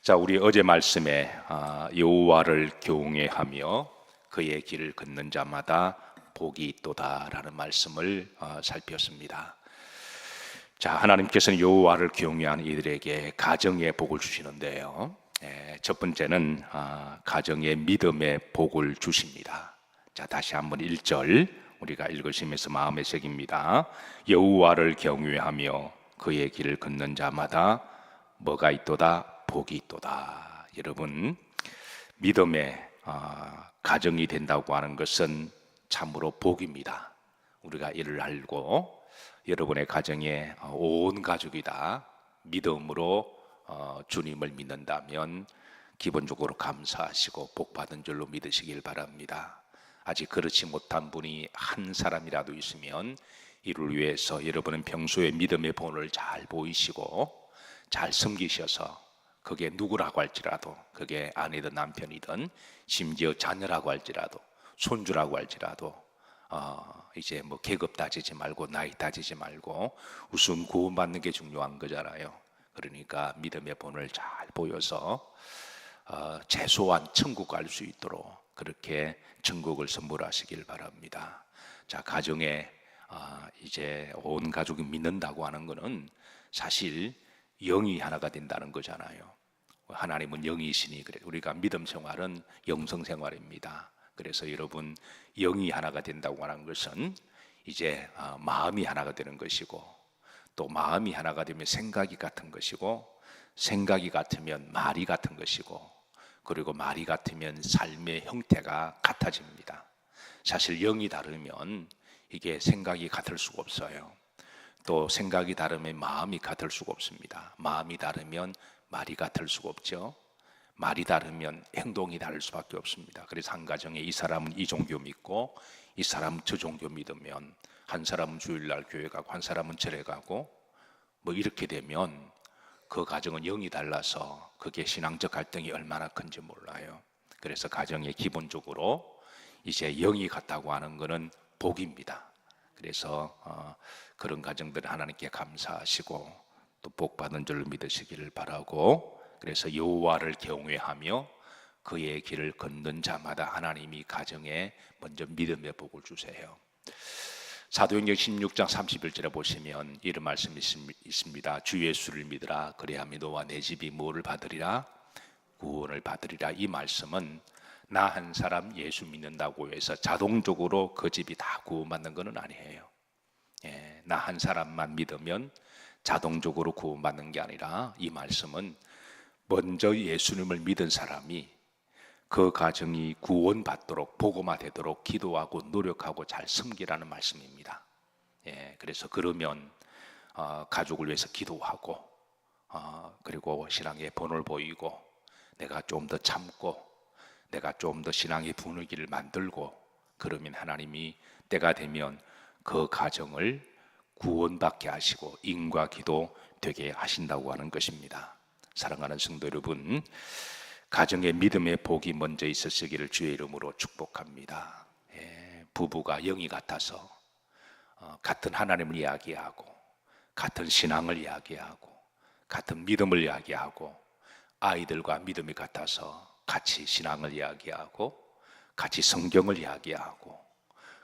자, 우리 어제 말씀에 여호와를 경외하며 그의 길을 걷는 자마다 복이 있도다라는 말씀을 살폈습니다. 자, 하나님께서는 여호와를 경외하는 이들에게 가정의 복을 주시는데요. 첫 번째는 가정의 믿음의 복을 주십니다. 자, 다시 한번 1절 우리가 읽으시면서 마음에 새깁니다. 여호와를 경외하며 그의 길을 걷는 자마다 뭐가 있도다? 복이 있도다. 여러분, 믿음의 가정이 된다고 하는 것은 참으로 복입니다. 우리가 이를 알고 여러분의 가정에 온 가족이 다 믿음으로 주님을 믿는다면 기본적으로 감사하시고 복받은 줄로 믿으시길 바랍니다. 아직 그렇지 못한 분이 한 사람이라도 있으면 이를 위해서 여러분은 평소에 믿음의 본을 잘 보이시고 잘 섬기셔서 그게 누구라고 할지라도, 그게 아내든 남편이든 심지어 자녀라고 할지라도, 손주라고 할지라도 이제 뭐 계급 따지지 말고 나이 따지지 말고 우선 구원받는 게 중요한 거잖아요. 그러니까 믿음의 본을 잘 보여서 최소한 천국 갈 수 있도록 그렇게 천국을 선물하시길 바랍니다. 자, 가정에 이제 온 가족이 믿는다고 하는 것은 사실 영이 하나가 된다는 거잖아요. 하나님은 영이시니 그래 우리가 믿음 생활은 영성 생활입니다. 그래서 여러분 영이 하나가 된다고 하는 것은 이제 마음이 하나가 되는 것이고, 또 마음이 하나가 되면 생각이 같은 것이고, 생각이 같으면 말이 같은 것이고, 그리고 말이 같으면 삶의 형태가 같아집니다. 사실 영이 다르면 이게 생각이 같을 수가 없어요. 또 생각이 다르면 마음이 같을 수가 없습니다. 마음이 다르면 말이 같을 수가 없죠. 말이 다르면 행동이 다를 수밖에 없습니다. 그래서 한 가정에 이 사람은 이 종교 믿고 이 사람은 저 종교 믿으면 한 사람은 주일날 교회 가고 한 사람은 절에 가고 뭐 이렇게 되면 그 가정은 영이 달라서 그게 신앙적 갈등이 얼마나 큰지 몰라요. 그래서 가정에 기본적으로 이제 영이 같다고 하는 것은 복입니다. 그래서 그런 가정들은 하나님께 감사하시고 또 복받은 줄로 믿으시기를 바라고, 그래서 여호와를 경외하며 그의 길을 걷는 자마다 하나님이 가정에 먼저 믿음의 복을 주세요. 사도행전 16장 31절에 보시면 이런 말씀이 있습니다. 주 예수를 믿으라 그리하면 너와 내 집이 뭐를 받으리라? 구원을 받으리라. 이 말씀은 나 한 사람 예수 믿는다고 해서 자동적으로 그 집이 다 구원받는 것은 아니에요. 나 한 사람만 믿으면 자동적으로 구원받는 게 아니라 이 말씀은 먼저 예수님을 믿은 사람이 그 가정이 구원받도록 복음화되도록 기도하고 노력하고 잘 섬기라는 말씀입니다. 그래서 그러면 가족을 위해서 기도하고 그리고 신앙의 본을 보이고 내가 좀 더 참고 내가 좀 더 신앙의 분위기를 만들고 그러면 하나님이 때가 되면 그 가정을 구원받게 하시고 인과 기도 되게 하신다고 하는 것입니다. 사랑하는 성도 여러분, 가정의 믿음의 복이 먼저 있으시기를 주의 이름으로 축복합니다. 부부가 영이 같아서 같은 하나님을 이야기하고 같은 신앙을 이야기하고 같은 믿음을 이야기하고 아이들과 믿음이 같아서 같이 신앙을 이야기하고 같이 성경을 이야기하고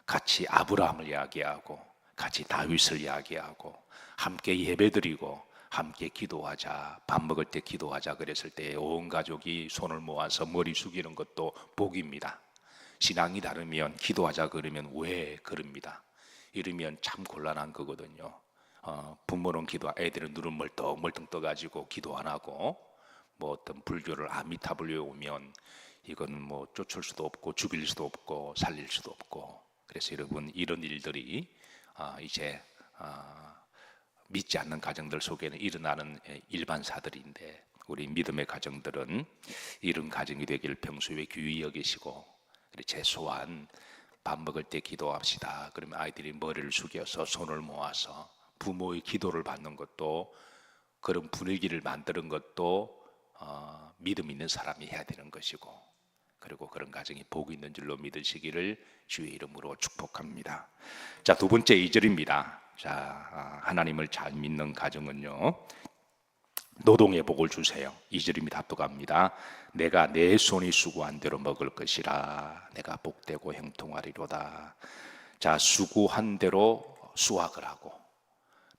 같이 아브라함을 이야기하고 같이 다윗을 이야기하고 함께 예배드리고 함께 기도하자, 밥 먹을 때 기도하자 그랬을 때 온 가족이 손을 모아서 머리 숙이는 것도 복입니다. 신앙이 다르면 기도하자 그러면 왜 그럽니다. 이러면 참 곤란한 거거든요. 부모는 기도, 애들은 눈을 멀뚱멀뚱 떠가지고 기도 안 하고 뭐 어떤 불교를 아미타불교에 오면 이건 뭐 쫓을 수도 없고 죽일 수도 없고 살릴 수도 없고, 그래서 여러분 이런 일들이 이제 믿지 않는 가정들 속에는 일어나는 일반사들인데 우리 믿음의 가정들은 이런 가정이 되기를 평소에 귀히 여기시고 최소한 밥 먹을 때 기도합시다. 그러면 아이들이 머리를 숙여서 손을 모아서 부모의 기도를 받는 것도 그런 분위기를 만드는 것도 믿음 있는 사람이 해야 되는 것이고, 그리고 그런 가정이 복 있는 줄로 믿으시기를 주의 이름으로 축복합니다. 자, 두 번째 2절입니다. 자, 하나님을 잘 믿는 가정은요 노동의 복을 주세요. 2절입니다. 합독합니다. 내가 내 손이 수고한 대로 먹을 것이라. 내가 복되고 형통하리로다. 자, 수고한 대로 수확을 하고,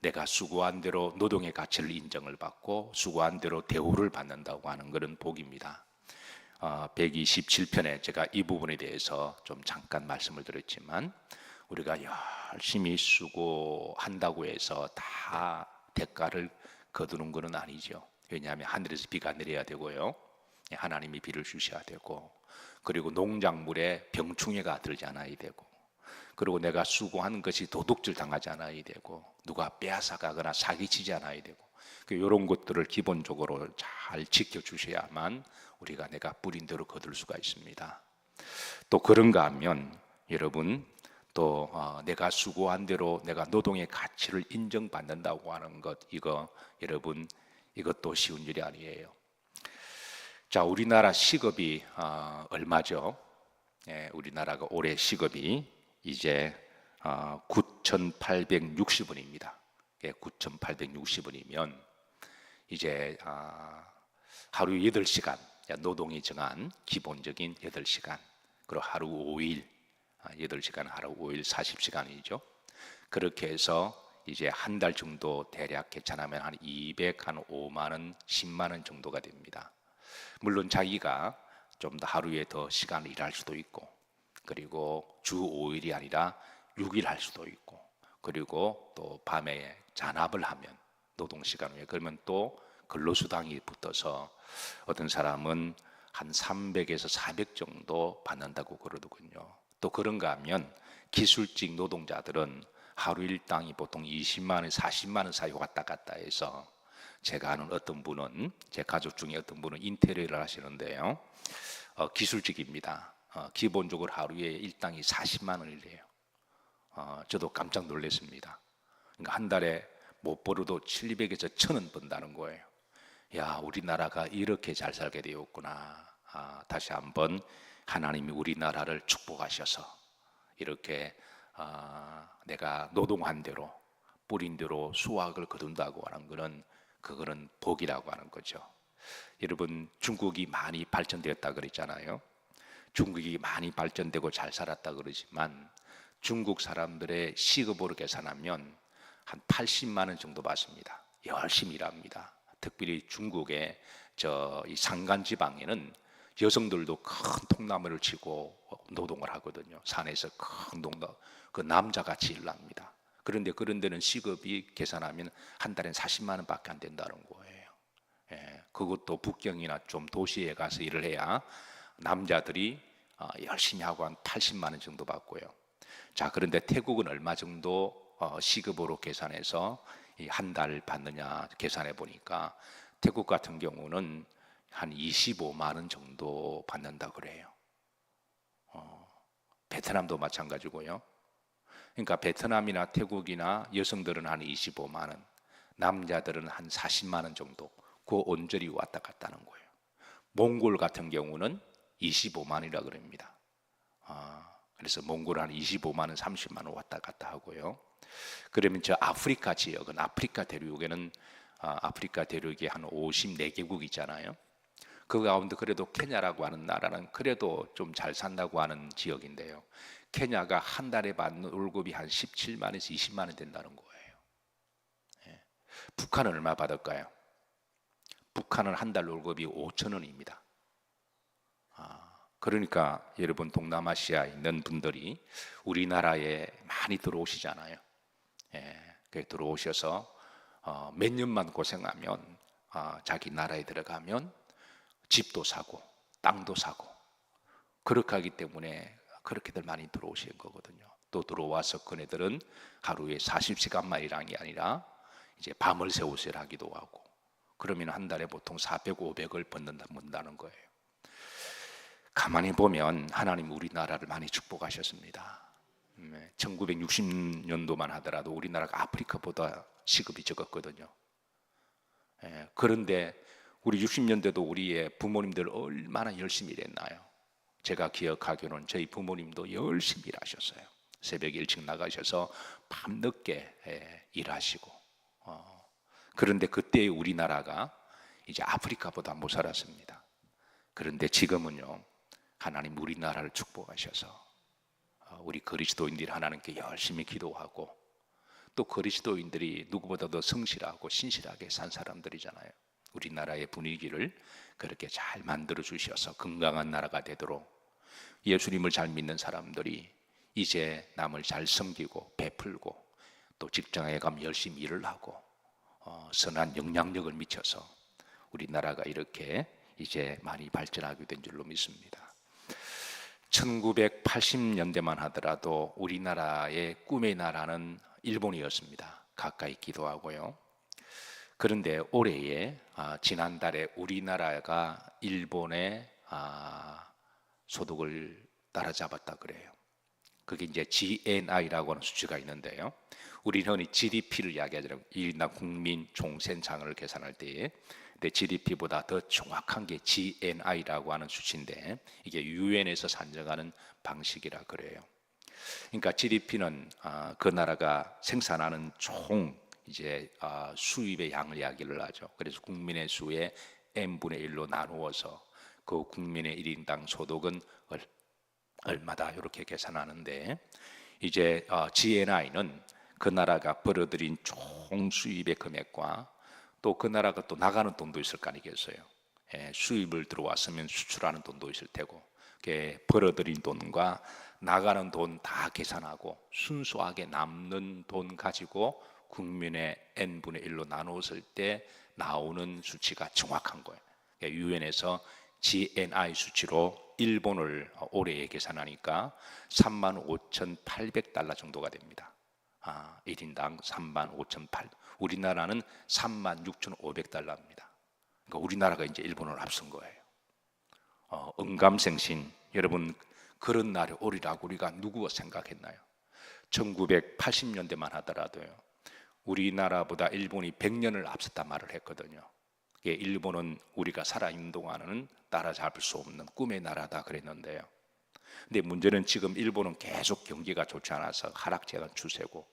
내가 수고한 대로 노동의 가치를 인정을 받고 수고한 대로 대우를 받는다고 하는 그런 복입니다. 127편에 제가 이 부분에 대해서 좀 잠깐 말씀을 드렸지만, 우리가 열심히 수고한다고 해서 다 대가를 거두는 것은 아니죠. 왜냐하면 하늘에서 비가 내려야 되고요, 하나님이 비를 주셔야 되고, 그리고 농작물에 병충해가 들지 않아야 되고, 그리고 내가 수고한 것이 도둑질 당하지 않아야 되고, 누가 빼앗아가거나 사기치지 않아야 되고, 이런 것들을 기본적으로 잘 지켜주셔야만 우리가 내가 뿌린 대로 거둘 수가 있습니다. 또 그런가 하면 여러분, 또 내가 수고한 대로 내가 노동의 가치를 인정받는다고 하는 것, 이거 여러분, 이것도 쉬운 일이 아니에요. 자, 우리나라 시급이 얼마죠? 우리나라가 올해 시급이 이제 9,860원입니다. 9,860원이면 이제 하루 8시간 노동이 정한 기본적인 8시간, 그리고 하루 5일, 8시간 하루 5일 40시간이죠. 그렇게 해서 이제 한 달 정도 대략 계산하면 한 205만 원, 10만 원 정도가 됩니다. 물론 자기가 좀 더 하루에 더 시간을 일할 수도 있고, 그리고 주 5일이 아니라 6일 할 수도 있고, 그리고 또 밤에 잔압을 하면 노동시간 후에 그러면 또 근로수당이 붙어서 어떤 사람은 한 300에서 400 정도 받는다고 그러더군요. 또 그런가 하면 기술직 노동자들은 하루 일당이 보통 20만 원, 40만 원 사이 왔다 갔다 해서, 제가 아는 어떤 분은, 제 가족 중에 어떤 분은 인테리어를 하시는데요, 기술직입니다. 기본적으로 하루에 일당이 40만 원이래요. 저도 깜짝 놀랐습니다. 그러니까 한 달에 못 벌어도 700에서 1,000원 번다는 거예요. 야, 우리나라가 이렇게 잘 살게 되었구나. 다시 한번 하나님이 우리나라를 축복하셔서 이렇게 내가 노동한 대로 뿌린 대로 수확을 거둔다고 하는 것은, 그거는 복이라고 하는 거죠. 여러분, 중국이 많이 발전되었다 그랬잖아요. 중국이 많이 발전되고 잘 살았다 그러지만 중국 사람들의 시급으로 계산하면 한 80만 원 정도 받습니다. 열심히 일합니다. 특별히 중국의 이 산간 지방에는 여성들도 큰 통나무를 치고 노동을 하거든요. 산에서 큰 농도, 그 남자같이 일을 합니다. 그런데 그런 데는 시급이 계산하면 한 달에 40만 원밖에 안 된다는 거예요. 그것도 북경이나 좀 도시에 가서 일을 해야 남자들이 열심히 하고 한 80만 원 정도 받고요. 자, 그런데 태국은 얼마 정도 시급으로 계산해서 한 달 받느냐 계산해 보니까, 태국 같은 경우는 한 25만 원 정도 받는다 그래요. 베트남도 마찬가지고요. 그러니까 베트남이나 태국이나 여성들은 한 25만 원, 남자들은 한 40만 원 정도, 그 언저리 왔다 갔다 하는 거예요. 몽골 같은 경우는 25만이라 그럽니다. 그래서 몽골 한 25만 원, 30만 원 왔다 갔다 하고요. 그러면 저 아프리카 지역은, 아프리카 대륙에는 아프리카 대륙에 한 54개국 있잖아요. 그 가운데 그래도 케냐라고 하는 나라는 그래도 좀 잘 산다고 하는 지역인데요, 케냐가 한 달에 받는 월급이 한 17만에서 20만 원 된다는 거예요. 북한은 얼마 받을까요? 북한은 한 달 월급이 5천 원입니다. 그러니까 여러분, 동남아시아에 있는 분들이 우리나라에 많이 들어오시잖아요. 들어오셔서 몇 년만 고생하면 자기 나라에 들어가면 집도 사고 땅도 사고, 그렇게 하기 때문에 그렇게들 많이 들어오시는 거거든요. 또 들어와서 그네들은 하루에 40시간만 일하는 게 아니라 이제 밤을 새워서 일하기도 하고, 그러면 한 달에 보통 400, 500을 번다는 거예요. 가만히 보면 하나님 우리나라를 많이 축복하셨습니다. 1960년도만 하더라도 우리나라가 아프리카보다 시급이 적었거든요. 그런데 우리 60년대도 우리의 부모님들 얼마나 열심히 일했나요? 제가 기억하기로는 저희 부모님도 열심히 일하셨어요. 새벽에 일찍 나가셔서 밤늦게 일하시고, 그런데 그때 우리나라가 이제 아프리카보다 못 살았습니다. 그런데 지금은요, 하나님 우리나라를 축복하셔서 우리 그리스도인들이 하나님께 열심히 기도하고, 또 그리스도인들이 누구보다도 성실하고 신실하게 산 사람들이잖아요. 우리나라의 분위기를 그렇게 잘 만들어 주셔서 건강한 나라가 되도록, 예수님을 잘 믿는 사람들이 이제 남을 잘 섬기고 베풀고, 또 직장에 가면 열심히 일을 하고 선한 영향력을 미쳐서 우리나라가 이렇게 이제 많이 발전하게 된 줄로 믿습니다. 1980년대만 하더라도 우리나라의 꿈의 나라는 일본이었습니다. 가까이 기도하고요. 그런데 올해에 지난달에 우리나라가 일본의 소득을 따라잡았다 그래요. 그게 이제 GNI라고 하는 수치가 있는데요. 우리는 흔히 GDP를 이야기하잖아요. 1인당 국민 총생산을 계산할 때에. 근데 GDP보다 더 정확한 게 GNI라고 하는 수치인데, 이게 유엔에서 산정하는 방식이라 그래요. 그러니까 GDP는 그 나라가 생산하는 총 이제 수입의 양을 이야기를 하죠. 그래서 국민의 수의 n분의 1로 나누어서 그 국민의 1인당 소득은 얼마다 이렇게 계산하는데, 이제 GNI는 그 나라가 벌어들인 총 수입의 금액과 또 그 나라가 또 나가는 돈도 있을 거 아니겠어요. 수입을 들어왔으면 수출하는 돈도 있을 테고, 벌어들인 돈과 나가는 돈 다 계산하고 순수하게 남는 돈 가지고 국민의 n분의 1로 나눴을 때 나오는 수치가 정확한 거예요. 유엔에서 GNI 수치로 일본을 올해 계산하니까 35,800달러 정도가 됩니다. 1인당 35,800. 우리나라는 36,500달러입니다. 그러니까 우리나라가 이제 일본을 앞선 거예요. 응감생신, 여러분 그런 날이 오리라고 우리가 누구가 생각했나요? 1980년대만 하더라도요, 우리나라보다 일본이 100년을 앞섰다 말을 했거든요. 일본은 우리가 살아있는 동안은 따라잡을 수 없는 꿈의 나라다 그랬는데요. 근데 문제는 지금 일본은 계속 경기가 좋지 않아서 하락세가 추세고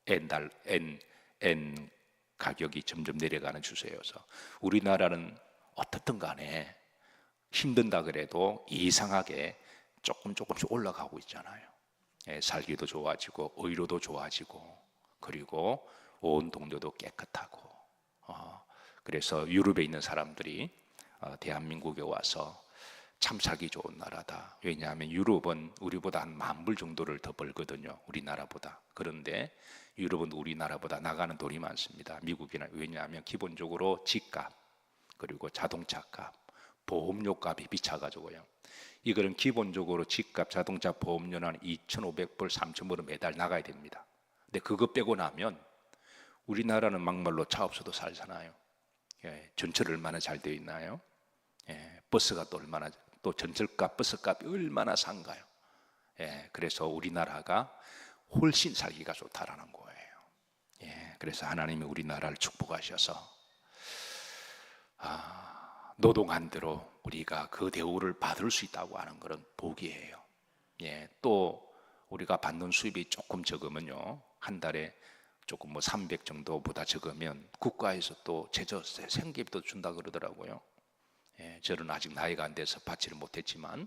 N 가격이 점점 내려가는 추세여서 우리나라는 어떻든 간에 힘든다 그래도 이상하게 조금씩 올라가고 있잖아요. 살기도 좋아지고 의료도 좋아지고, 그리고 온 동네도 깨끗하고, 그래서 유럽에 있는 사람들이 대한민국에 와서 참 살기 좋은 나라다. 왜냐하면 유럽은 우리보다 한 10,000불 정도를 더 벌거든요, 우리나라보다. 그런데 유럽은 우리나라보다 나가는 돈이 많습니다. 미국이나. 왜냐하면 기본적으로 집값, 그리고 자동차 값, 보험료 값이 비싸가지고요. 이거는 기본적으로 집값, 자동차, 보험료는 한 2,500불, 3,000불은 매달 나가야 됩니다. 근데 그거 빼고 나면 우리나라는 막말로 차 없어도 살잖아요. 전철 얼마나 잘 되어 있나요? 버스가 또 얼마나, 또 전철값, 버스값이 얼마나 산가요? 그래서 우리나라가 훨씬 살기가 좋다라는 거예요. 그래서 하나님이 우리나라를 축복하셔서 노동한 대로 우리가 그 대우를 받을 수 있다고 하는 것은 복이에요. 또 우리가 받는 수입이 조금 적으면요, 한 달에 조금 300 정도보다 적으면 국가에서 또 제조세 생계비도 준다 그러더라고요. 저는 아직 나이가 안 돼서 받지를 못했지만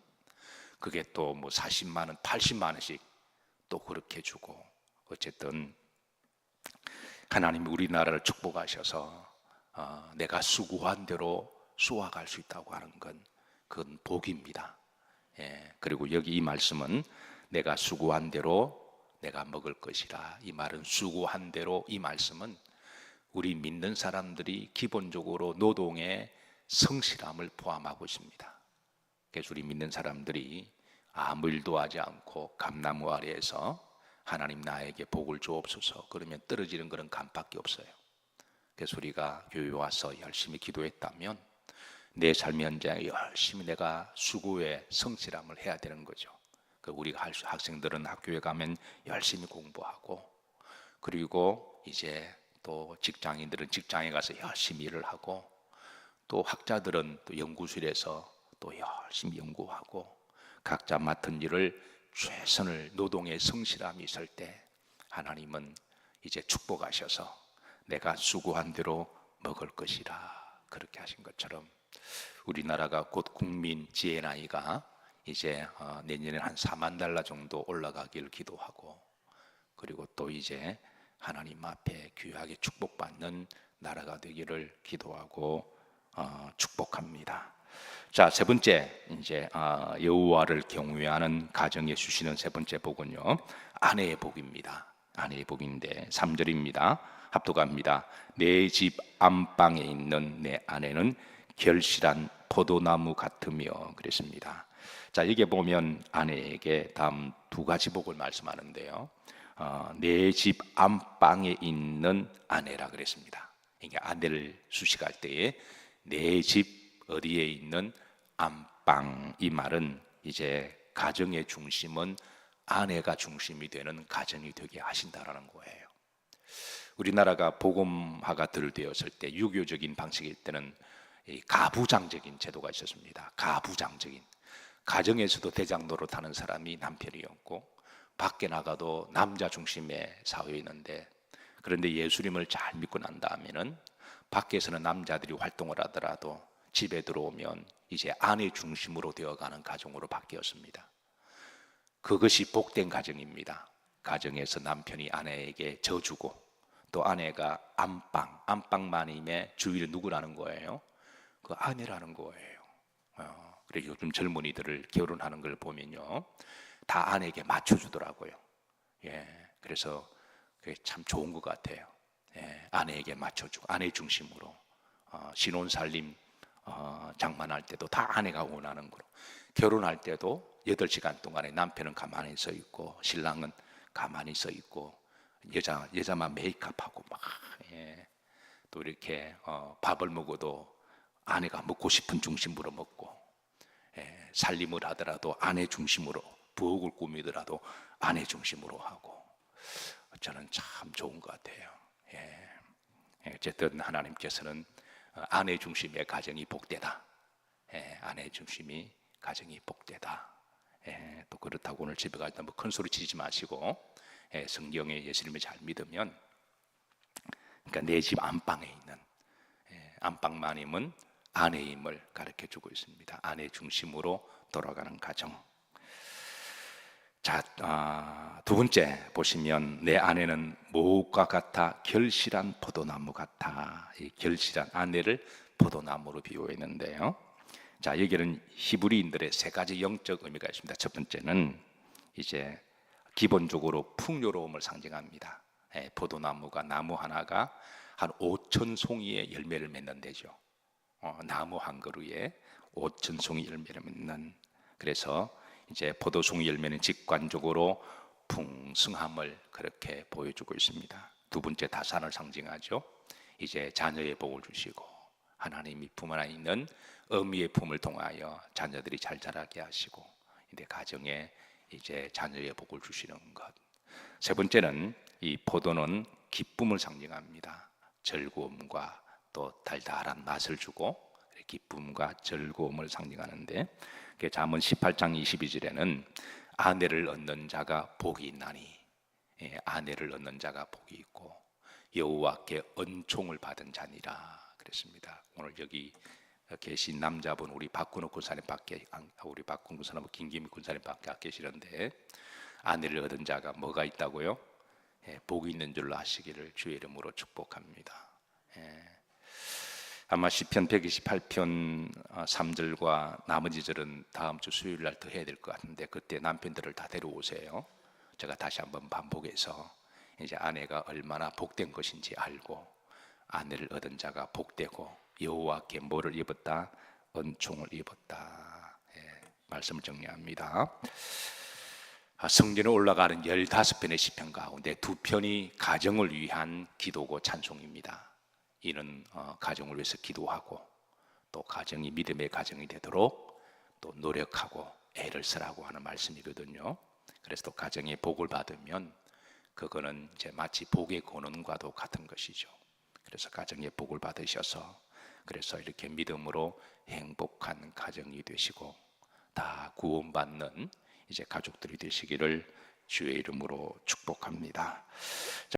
그게 또 40만 원, 80만 원씩 또 그렇게 주고, 어쨌든 하나님이 우리나라를 축복하셔서 내가 수고한 대로 쏘아갈 수 있다고 하는 건 그건 복입니다. 그리고 여기 이 말씀은 내가 수고한 대로 내가 먹을 것이라, 이 말은 수고한 대로, 이 말씀은 우리 믿는 사람들이 기본적으로 노동의 성실함을 포함하고 있습니다. 그래서 우리 믿는 사람들이 아무 일도 하지 않고 감나무 아래에서 하나님 나에게 복을 주옵소서 그러면 떨어지는 그런 감밖에 없어요. 그래서 우리가 교회 와서 열심히 기도했다면 내 삶의 현장에 열심히 내가 수고의 성실함을 해야 되는 거죠. 우리가 학생들은 학교에 가면 열심히 공부하고, 그리고 이제 또 직장인들은 직장에 가서 열심히 일을 하고, 또 학자들은 또 연구실에서 또 열심히 연구하고, 각자 맡은 일을 최선을, 노동의 성실함이 있을 때 하나님은 이제 축복하셔서 내가 수고한 대로 먹을 것이라 그렇게 하신 것처럼 우리나라가 곧 국민 GNI가 이제 내년에 한 4만 달러 정도 올라가기를 기도하고, 그리고 또 이제 하나님 앞에 귀하게 축복받는 나라가 되기를 기도하고 축복합니다. 자, 세 번째, 이제 여호와를 경외하는 가정에 주시는 세 번째 복은요, 아내의 복입니다. 아내의 복인데 3절입니다. 합독합니다. 내 집 안방에 있는 내 아내는 결실한 포도나무 같으며, 그랬습니다. 자, 여기 보면 아내에게 다음 두 가지 복을 말씀하는데요, 내 집 안방에 있는 아내라 그랬습니다. 그러니까 아내를 수식할 때에 내 집 어디에 있는 안방, 이 말은 이제 가정의 중심은 아내가 중심이 되는 가정이 되게 하신다라는 거예요. 우리나라가 복음화가 덜 되었을 때, 유교적인 방식일 때는 가부장적인 제도가 있었습니다. 가부장적인, 가정에서도 대장 노릇하는 사람이 남편이었고 밖에 나가도 남자 중심의 사회였는데, 그런데 예수님을 잘 믿고 난 다음에는 밖에서는 남자들이 활동을 하더라도 집에 들어오면 이제 아내 중심으로 되어가는 가정으로 바뀌었습니다. 그것이 복된 가정입니다. 가정에서 남편이 아내에게 져주고, 또 아내가 안방마님의 주위를 누구라는 거예요? 그 아내라는 거예요. 그래서 요즘 젊은이들을 결혼하는 걸 보면요, 다 아내에게 맞춰주더라고요. 예, 그래서 그게 참 좋은 것 같아요. 예, 아내에게 맞춰주고 아내 중심으로 신혼살림 장만할 때도 다 아내가 원하는 거로, 결혼할 때도 8시간 동안에 남편은 가만히 서 있고 신랑은 가만히 서 있고, 여자만 메이크업하고 막, 예, 또 이렇게 밥을 먹어도 아내가 먹고 싶은 중심으로 먹고, 예, 살림을 하더라도 아내 중심으로, 부엌을 꾸미더라도 아내 중심으로 하고, 저는 참 좋은 것 같아요. 예, 어쨌든 하나님께서는 아내 중심의 가정이 복되다. 예, 아내 중심이 가정이 복되다. 예, 또 그렇다고 오늘 집에 갈 때 뭐 큰 소리 치지 마시고, 예, 성경에 예수님을 잘 믿으면, 그러니까 내 집 안방에 있는, 안방마님은 아내임을 가르쳐 주고 있습니다. 아내 중심으로 돌아가는 가정. 자, 두 번째 보시면 내 아내는 무엇과 같아? 결실한 포도나무 같아. 이 결실한 아내를 포도나무로 비유했는데요. 자, 여기는 히브리인들의 세 가지 영적 의미가 있습니다. 첫 번째는 이제 기본적으로 풍요로움을 상징합니다. 포도나무가, 나무 하나가 한 5천 송이의 열매를 맺는데죠. 나무 한 그루에 5천 송이 열매를 맺는. 그래서 이제 포도송이 열매는 직관적으로 풍성함을 그렇게 보여주고 있습니다. 두 번째 다산을 상징하죠. 이제 자녀의 복을 주시고, 하나님이 품 안에 있는 어미의 품을 통하여 자녀들이 잘 자라게 하시고, 이제 가정에 이제 자녀의 복을 주시는 것. 세 번째는 이 포도는 기쁨을 상징합니다. 즐거움과 또 달달한 맛을 주고 기쁨과 즐거움을 상징하는데, 잠언 18장 22절에는 아내를 얻는 자가 복이 있나니, 아내를 얻는 자가 복이 있고 여호와께 은총을 받은 자니라 그랬습니다. 오늘 여기 계신 남자분, 우리 박근호 군사님 밖에, 우리 박근호 군사님, 김기미 군사님 밖에 안 계시는데, 아내를 얻은 자가 뭐가 있다고요? 복이 있는 줄로 아시기를 주의 이름으로 축복합니다. 아마 시편 128편 3절과 나머지 절은 다음 주 수요일 날 더 해야 될 것 같은데, 그때 남편들을 다 데려오세요. 제가 다시 한번 반복해서 이제 아내가 얼마나 복된 것인지 알고, 아내를 얻은 자가 복되고 여호와께 뭐를 입었다? 은총을 입었다. 말씀을 정리합니다. 성전에 올라가는 15편의 시편 가운데 2편이 가정을 위한 기도고 찬송입니다. 이는 가정을 위해서 기도하고, 또 가정이 믿음의 가정이 되도록 또 노력하고 애를 쓰라고 하는 말씀이거든요. 그래서 또 가정에 복을 받으면 그거는 이제 마치 복의 권원과도 같은 것이죠. 그래서 가정에 복을 받으셔서, 그래서 이렇게 믿음으로 행복한 가정이 되시고 다 구원받는 이제 가족들이 되시기를 주의 이름으로 축복합니다.